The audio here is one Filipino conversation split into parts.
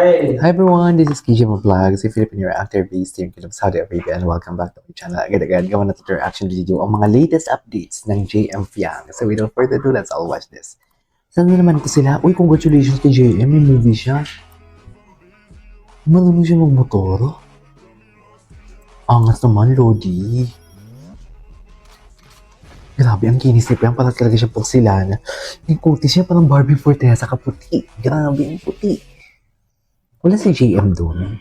Hi everyone, this is KJ Vlogs, a Filipino actor based here in Kingdom, Saudi Arabia, and welcome back to my channel. Agad-agad, gawa na ito reaction video ang mga latest updates ng JM Fiang. So without further ado, let's all watch this. Saan na naman ito sila? Uy, congratulations kay JM, may movie siya. Marunong siya magmotor. Angas naman, Lodi. Grabe, ang kinis ni Fiang, parang talaga siya porcelana. Yung kutis siya, parang Barbie Fortesa kaputi. Grabe, ang puti. Wala si JM doon.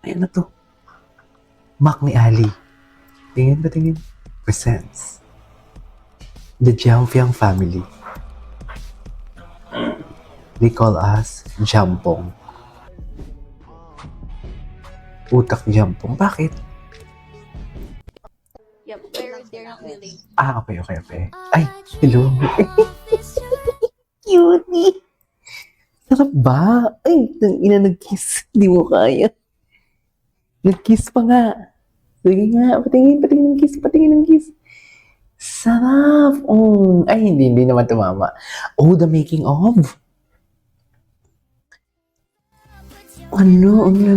Ayan na to. Mac ni Ali. Tingin ba tingin? Presents. The Jiangfiang family. They call us Jampong. Utak Jampong. Bakit? Yep, they're not willing. Okay. Ay, hello. Cutie. Sarap ba? Ay, nag-kiss. Hindi mo kaya. Nag-kiss pa nga. Sige nga, patingin ng kiss. Sarap. Oh. Ay, hindi naman tumama. Oh, the making of. Ano na?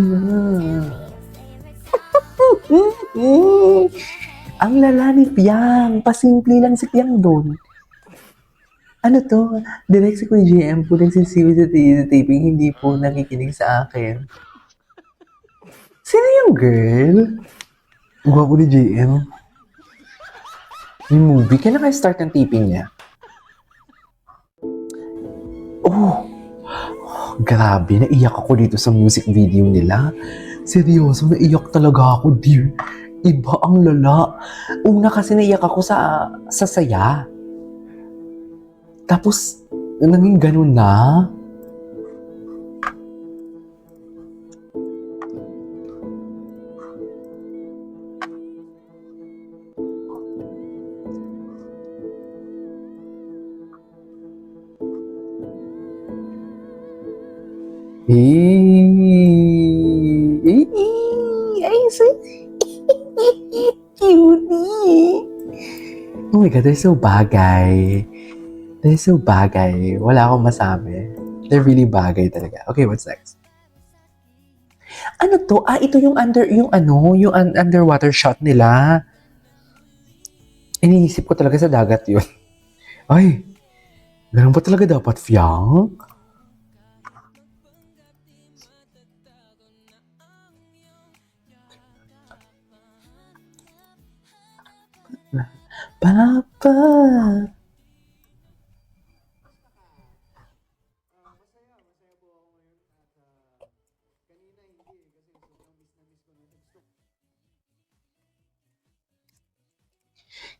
Ang lala ni Piang. Pasimple lang si Piang doon. Ano to? Direct si Kuya JM po nagsisiwi sa taping, hindi po nakikinig sa akin. Sino yung girl? Gwapo ni JM. Yung movie, kailan kayo start ng taping niya? Oh, grabe, naiyak ako dito sa music video nila. Seryoso, naiyak talaga ako, dear. Iba ang lala. Una kasi naiyak ako sa saya. Tapos, naging ganun na. Ay, so cutie. Oh my God, they're so bagay. Wala akong masabi. They're really bagay talaga. Okay, what's next? Ano to? Ito yung underwater shot nila. Iniisip ko talaga sa dagat yun. Ay, ganun ba talaga dapat, Fiang? Papa!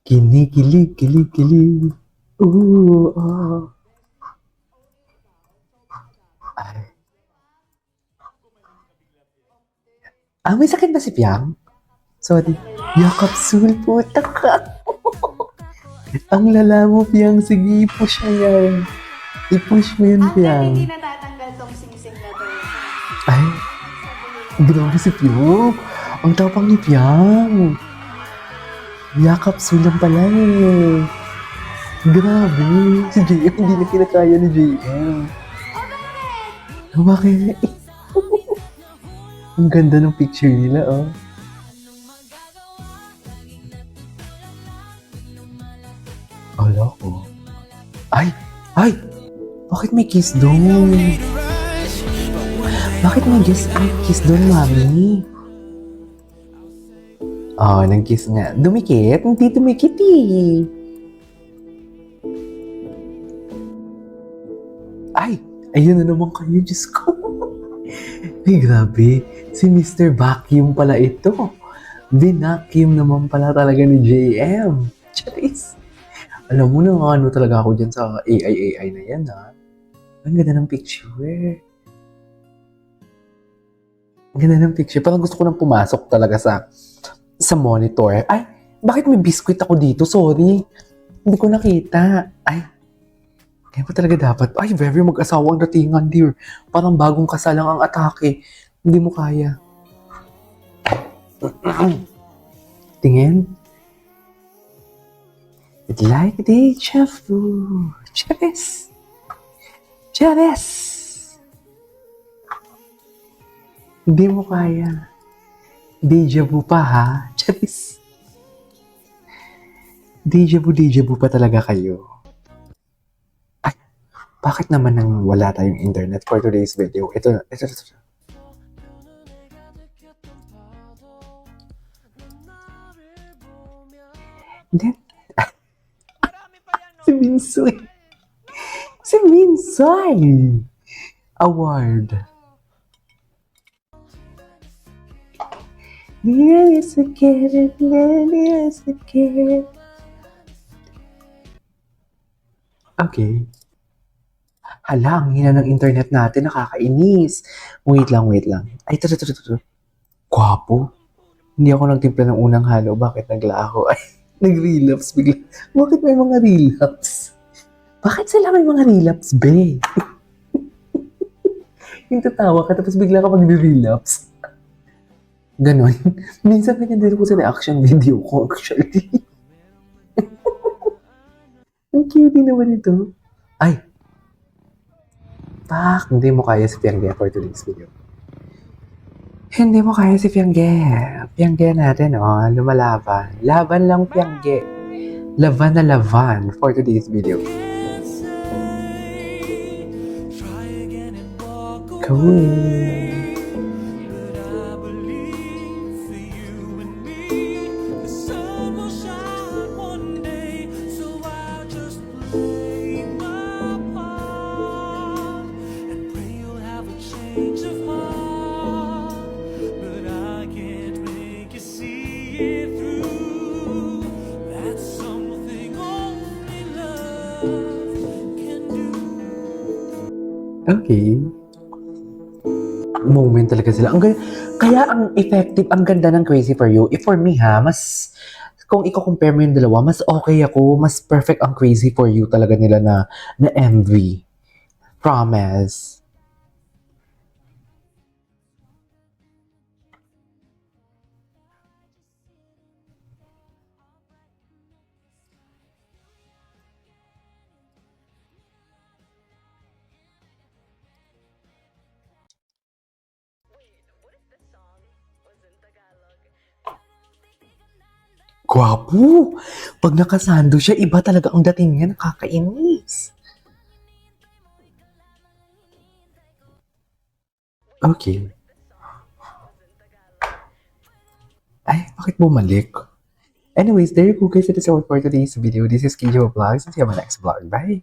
Kilig. Ay. May sakit ba si Piang? Sorry. Yakap sul po, taka. Ang lala mo, Piang. Sige, i-push mo yan. I-push mo yan, Piang. Hindi natatanggal tong sing-sing na to. Ay, grabe si Piang. Ang tapang ni Piang. Yakap sul lang pala eh. Grabe. Si JM, hindi na kinakaya ni JM. Bakit? Ang ganda ng picture nila, oh. Ala ko. Ay! Bakit may kiss doon? Bakit may kiss doon, mami? Oh, nag-kiss nga. Dumikit? Hindi dumikit eh. Ay! Ayun na naman kayo, Diyos ko. Ay, grabe. Si Mr. Vacuum pala ito. Binacuum naman pala talaga ni JM. Charis. Alam mo na ano talaga ako dyan sa AI na yan, ha? Ang ganda ng picture. Ang ganda ng picture. Parang gusto ko nang pumasok talaga sa monitor. Ay, bakit may biscuit ako dito? Sorry. Hindi ko nakita. Ay, kaya pa talaga dapat. Ay, very mag-asawang datingan, dear. Parang bagong kasalang ang atake. Hindi mo kaya. Tingin. It's like deja vu. Charis. Hindi mo kaya. Deja vu pa ha? Charis. Deja vu pa talaga kayo. Ay, bakit naman nang wala tayong internet for today's video? Ito. Then, si Minsoy. Si Minsoy! Award. Near as a kid, near as a kid. Okay. Hala, ang hina ng internet natin, nakakainis. Wait lang. Ay, ito. Gwapo. Hindi ako nagtimpla ng unang halo. Bakit nagla ako? Ay, nag-relapse bigla. Bakit may mga relapse? Bakit sila may mga relapse, be? Yung tatawa ka, tapos bigla ka mag-relapse. Ganon. Minsan ganyan din ako sa reaction video ko, actually. Ang cute din naman ito. Ay! Tak, hindi mo kaya si Piangge for today's video. Hindi mo kaya si Piangge. Piangge natin, oh, lumalaban. Laban lang, Piangge. Laban na laban for today's video. Cool. Change of heart, but I can't make you see it through. That's something only love can do. Okay. Moment talaga sila. Kaya ang effective, ang ganda ng Crazy For You. For me ha, mas, kung i-compare mo yung dalawa, mas okay ako, mas perfect ang Crazy For You talaga nila na MV. Promise. Gwapo! Pag nakasando siya, iba talaga ang dating niya. Nakakainis. Okay. Ay, bakit bumalik? Anyways, there you go guys. It is all for today's video. This is Kijo Vlogs. See you on my next vlog. Bye!